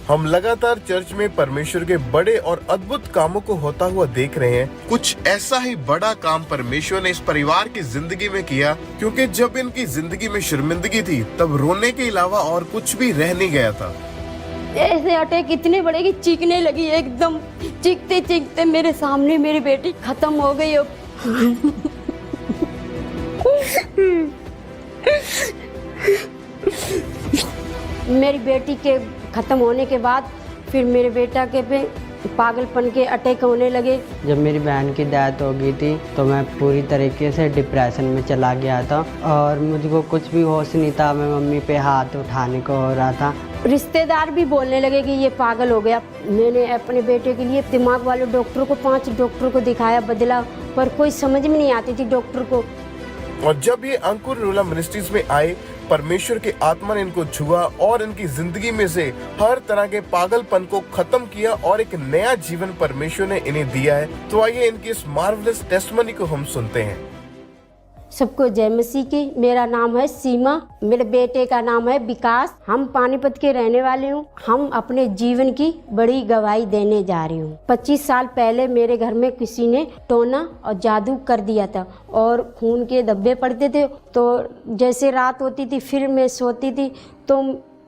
हम लगातार चर्च में परमेश्वर के बड़े और अद्भुत कामों को होता हुआ देख रहे हैं। कुछ ऐसा ही बड़ा काम परमेश्वर ने इस परिवार की जिंदगी में किया, क्योंकि जब इनकी जिंदगी में शर्मिंदगी थी तब रोने के अलावा और कुछ भी रह नहीं गया था। ऐसे अटैक इतने बड़े कि चीखने लगी, एकदम चीखते चीखते मेरे सामने मेरी बेटी खत्म हो गई। अब मेरी बेटी के खत्म होने के बाद फिर मेरे बेटा के पे पागलपन के अटैक होने लगे। जब मेरी बहन की डेथ हो गई थी तो मैं पूरी तरीके से डिप्रेशन में चला गया था और मुझको कुछ भी होश नहीं था। मैं मम्मी पे हाथ उठाने को हो रहा था। रिश्तेदार भी बोलने लगे कि ये पागल हो गया। मैंने अपने बेटे के लिए दिमाग वाले डॉक्टर को 5 डॉक्टर को दिखाया, बदला, पर कोई समझ में नहीं आती थी डॉक्टर को। और जब ये अंकुर रूला मिनिस्ट्रीज में आए, परमेश्वर की आत्मा ने इनको छुआ और इनकी जिंदगी में से हर तरह के पागलपन को खत्म किया और एक नया जीवन परमेश्वर ने इन्हें दिया है। तो आइए इनकी इस मार्वलस टेस्टिमनी को हम सुनते हैं। सबको जय मसीह की। मेरा नाम है सीमा, मेरे बेटे का नाम है विकास। हम पानीपत के रहने वाले हूँ। हम अपने जीवन की बड़ी गवाही देने जा रही हूँ। 25 साल पहले मेरे घर में किसी ने टोना और जादू कर दिया था और खून के धब्बे पड़ते थे। तो जैसे रात होती थी फिर मैं सोती थी तो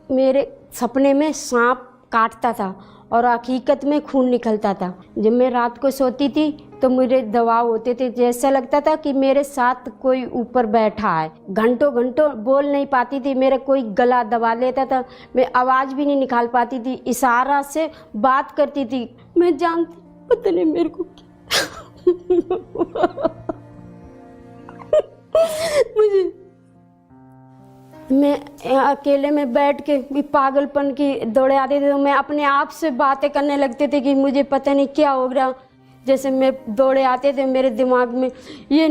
मेरे सपने में सांप काटता था और हकीकत में खून निकलता था। जब मैं रात को सोती थी तो मुझे दबाव होते थे, जैसा लगता था कि मेरे साथ कोई ऊपर बैठा है। घंटों घंटों बोल नहीं पाती थी, मेरा कोई गला दबा लेता था। मैं आवाज़ भी नहीं निकाल पाती थी, इशारा से बात करती थी। मैं जानती पता नहीं मेरे को मुझे मैं अकेले में बैठ के भी पागलपन की दौड़े आते थे। तो मैं अपने आप से बातें करने लगते थे कि मुझे पता नहीं क्या हो रहा। जैसे मैं दौड़े आते थे मेरे दिमाग में ये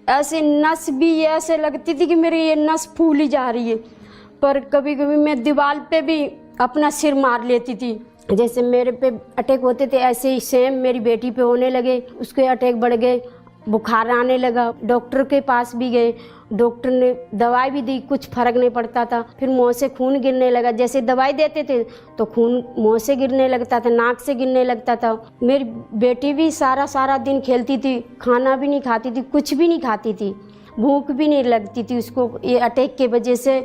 ऐसे नस भी ऐसे लगती थी कि मेरी ये नस फूली जा रही है। पर कभी कभी मैं दीवार पे भी अपना सिर मार लेती थी। जैसे मेरे पे अटैक होते थे ऐसे ही सेम मेरी बेटी पे होने लगे। उसके अटैक बढ़ गए, बुखार आने लगा। डॉक्टर के पास भी गए, डॉक्टर ने दवाई भी दी, कुछ फर्क नहीं पड़ता था। फिर मुँह से खून गिरने लगा। जैसे दवाई देते थे तो खून मुँह से गिरने लगता था, नाक से गिरने लगता था। मेरी बेटी भी सारा दिन खेलती थी, खाना भी नहीं खाती थी, कुछ भी नहीं खाती थी, भूख भी नहीं लगती थी उसको। ये अटैक के वजह से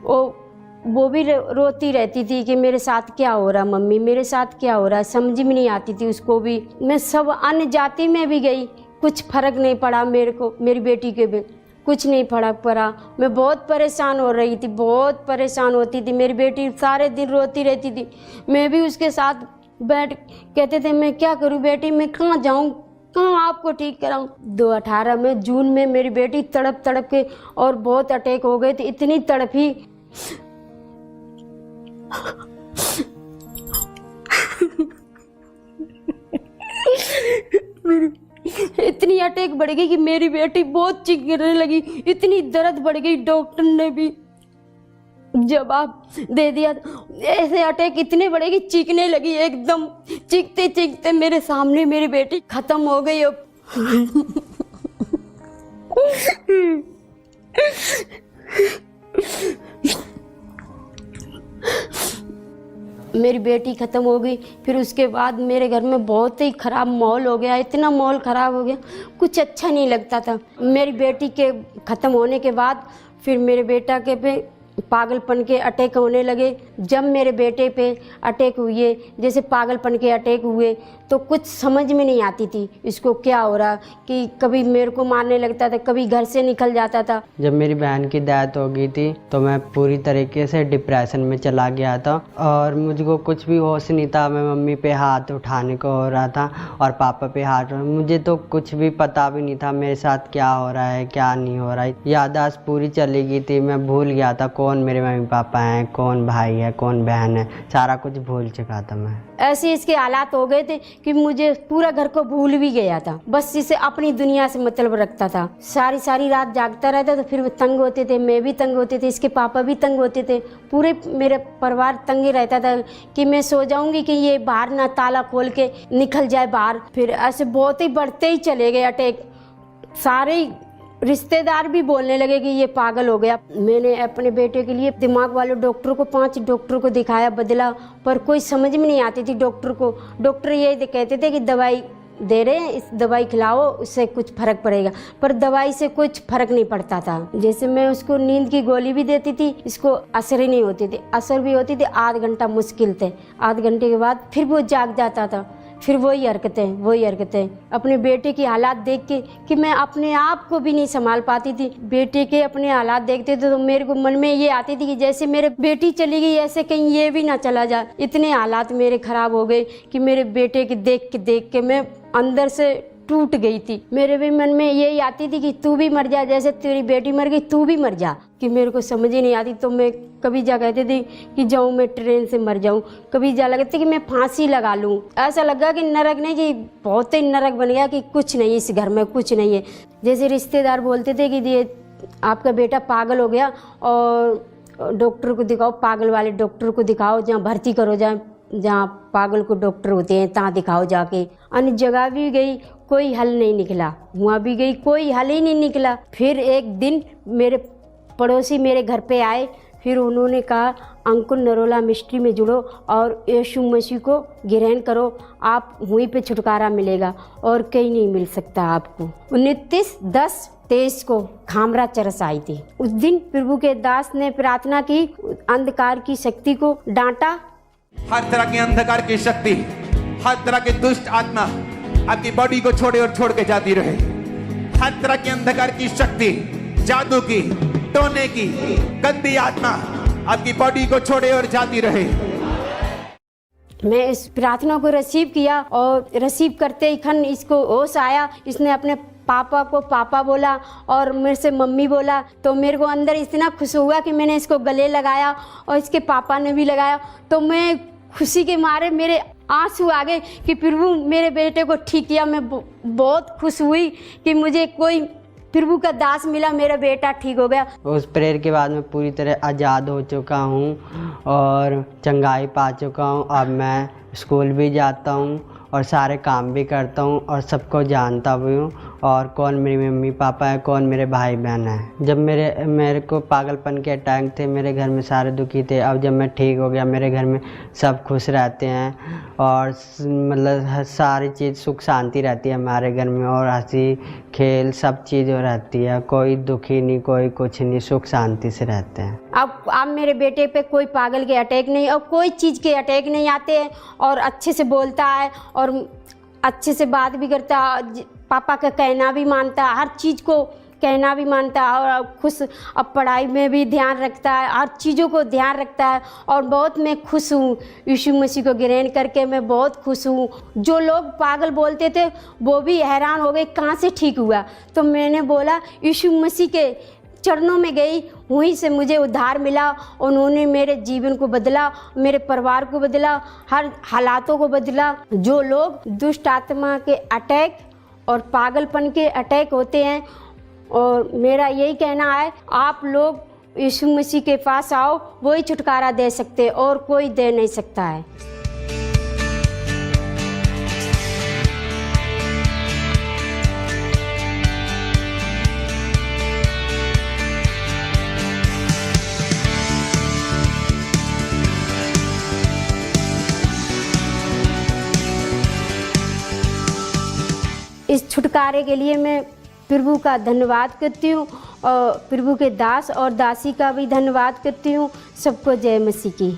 वो भी रोती रहती थी कि मेरे साथ क्या हो रहा, मम्मी मेरे साथ क्या हो रहा है। समझ में नहीं आती थी उसको भी। मैं सब अन्य जाति में भी गई, कुछ फर्क नहीं पड़ा मेरे को। मेरी बेटी के भी कुछ नहीं फर्क पड़ा। मैं बहुत परेशान हो रही थी, बहुत परेशान होती थी। मेरी बेटी सारे दिन रोती रहती थी। मैं भी उसके साथ बैठ कहते थे मैं क्या करूं बेटी, मैं कहाँ जाऊं, कहाँ आपको ठीक कराऊं। 2018 में जून में मेरी बेटी तड़प तड़प के और बहुत अटैक हो गए थे। इतनी तड़पी इतनी अटैक बढ़ गई कि मेरी बेटी बहुत चीखने लगी। इतनी दर्द बढ़ गई, डॉक्टर ने भी जवाब दे दिया। ऐसे अटैक इतने बढ़े कि चीखने लगी, एकदम चीखते चीखते मेरे सामने मेरी बेटी खत्म हो गई। अब मेरी बेटी ख़त्म हो गई। फिर उसके बाद मेरे घर में बहुत ही ख़राब माहौल हो गया। इतना माहौल ख़राब हो गया, कुछ अच्छा नहीं लगता था। मेरी बेटी के ख़त्म होने के बाद फिर मेरे बेटा के पे पागलपन के अटैक होने लगे। जब मेरे बेटे पे अटैक हुए, जैसे पागलपन के अटैक हुए, तो कुछ समझ में नहीं आती थी इसको क्या हो रहा। कि कभी मेरे को मारने लगता था, कभी घर से निकल जाता था। जब मेरी बहन की डेथ हो गई थी तो मैं पूरी तरीके से डिप्रेशन में चला गया था और मुझको कुछ भी होश नहीं था। मैं मम्मी पे हाथ उठाने को हो रहा था और पापा पे हाथ। मुझे तो कुछ भी पता भी नहीं था मेरे साथ क्या हो रहा है, क्या नहीं हो रहा है। याददाश्त पूरी चली गई थी। मैं भूल गया था कौन मेरे मम्मी पापा हैं, कौन भाई है, कौन बहन है, सारा कुछ भूल चुका था मैं। ऐसे इसके हालात हो गए थे कि मुझे पूरा घर को भूल भी गया था। बस इसे अपनी दुनिया से मतलब रखता था। सारी रात जागता रहता था। फिर वो तंग होते थे, मैं भी तंग होते थे, इसके पापा भी तंग होते थे। पूरे मेरे परिवार तंग ही रहता था कि मैं सो जाऊंगी कि ये बाहर ना ताला खोल के निकल जाए बाहर। फिर ऐसे बहुत ही बढ़ते ही चले गए अटैक। सारे रिश्तेदार भी बोलने लगे कि ये पागल हो गया। मैंने अपने बेटे के लिए दिमाग वाले डॉक्टर को 5 डॉक्टर को दिखाया, बदला, पर कोई समझ में नहीं आती थी डॉक्टर को। डॉक्टर ये कहते थे कि दवाई दे रहे हैं, इस दवाई खिलाओ, उससे कुछ फर्क पड़ेगा, पर दवाई से कुछ फर्क नहीं पड़ता था। जैसे मैं उसको नींद की गोली भी देती थी, इसको असर ही नहीं होती थी। असर भी होती थी आध घंटा मुश्किल थे, आध घंटे के बाद फिर वो जाग जाता था, फिर वही हरकतें। अपने बेटे की हालात देख के कि मैं अपने आप को भी नहीं संभाल पाती थी। बेटे के अपने हालात देखते थे तो मेरे को मन में ये आती थी कि जैसे मेरे बेटी चली गई, ऐसे कहीं ये भी ना चला जाए। इतने हालात मेरे खराब हो गए कि मेरे बेटे के देख के मैं अंदर से टूट गई थी। मेरे भी मन में यही आती थी कि तू भी मर जा, जैसे तेरी बेटी मर गई तू भी मर जा, कि मेरे को समझ ही नहीं आती। तो मैं कभी जा कहती थी कि जाऊँ मैं ट्रेन से मर जाऊँ, कभी जा लगती कि मैं फांसी लगा लूँ। ऐसा लगा कि नरक नहीं, कि बहुत ही नरक बन गया, कि कुछ नहीं, इस घर में कुछ नहीं है। जैसे रिश्तेदार बोलते थे कि ये आपका बेटा पागल हो गया और डॉक्टर को दिखाओ, पागल वाले डॉक्टर को दिखाओ, जहाँ भर्ती करो, जहाँ पागल को डॉक्टर होते हैं तहाँ दिखाओ जाके। अन्य जगह भी गई, कोई हल नहीं निकला, वहाँ भी गई, कोई हल ही नहीं निकला। फिर एक दिन मेरे पड़ोसी मेरे घर पे आए, फिर उन्होंने कहा अंकुर नरोला मिस्ट्री में जुड़ो और यीशु मसीह को ग्रहण करो, आप वहीं पे छुटकारा मिलेगा और कहीं नहीं मिल सकता आपको। 29/10/23 को खामरा चरस आई थी। उस दिन प्रभु के दास ने प्रार्थना की, अंधकार की शक्ति को डांटा। हर तरह की अंधकार की शक्ति, हर तरह की दुष्ट आत्मा आपकी बॉडी को छोड़े और छोड़ के जाती रहे। हर तरह की अंधकार की शक्ति, जादू की, टोने की, गंदी आत्मा आपकी बॉडी को छोड़े और जाती रहे। मैं इस प्रार्थना को रिसीव किया और रिसीव करते ही खन इसको होश आया। इसने अपने पापा को पापा बोला और मेरे से मम्मी बोला, तो मेरे को अंदर इतना खुश हुआ कि मैंने इसको गले लगाया और इसके पापा ने भी लगाया। तो मैं खुशी के मारे मेरे आंसू आ गए कि प्रभु मेरे बेटे को ठीक किया। मैं बहुत खुश हुई कि मुझे कोई प्रभु का दास मिला, मेरा बेटा ठीक हो गया। उस प्रेयर के बाद मैं पूरी तरह आज़ाद हो चुका हूँ और चंगाई पा चुका हूँ। अब मैं स्कूल भी जाता हूँ और सारे काम भी करता हूँ और सबको जानता भी हूँ, और कौन मेरी मम्मी पापा है, कौन मेरे भाई बहन है। जब मेरे को पागलपन के अटैक थे, मेरे घर में सारे दुखी थे। अब जब मैं ठीक हो गया, मेरे घर में सब खुश रहते हैं और मतलब सारी चीज़ सुख शांति रहती है हमारे घर में, और हंसी खेल सब चीज़ रहती है। कोई दुखी नहीं, कोई कुछ नहीं, सुख शांति से रहते हैं। अब मेरे बेटे पे कोई पागल के अटैक नहीं और कोई चीज़ के अटैक नहीं आते हैं, और अच्छे से बोलता है और अच्छे से बात भी करता है, पापा का कहना भी मानता है, हर चीज़ को कहना भी मानता है, और खुश, अब पढ़ाई में भी ध्यान रखता है, हर चीज़ों को ध्यान रखता है। और बहुत मैं खुश हूँ, यीशु मसीह को ग्रहण करके मैं बहुत खुश हूँ। जो लोग पागल बोलते थे वो भी हैरान हो गए कहाँ से ठीक हुआ। तो मैंने बोला यीशु मसीह के चरणों में गई, वहीं से मुझे उद्धार मिला। उन्होंने मेरे जीवन को बदला, मेरे परिवार को बदला, हर हालातों को बदला। जो लोग दुष्ट आत्मा के अटैक और पागलपन के अटैक होते हैं, और मेरा यही कहना है, आप लोग यीशु मसीह के पास आओ, वही छुटकारा दे सकते और कोई दे नहीं सकता है। इस छुटकारे के लिए मैं प्रभु का धन्यवाद करती हूँ और प्रभु के दास और दासी का भी धन्यवाद करती हूँ। सबको जय मसीह की।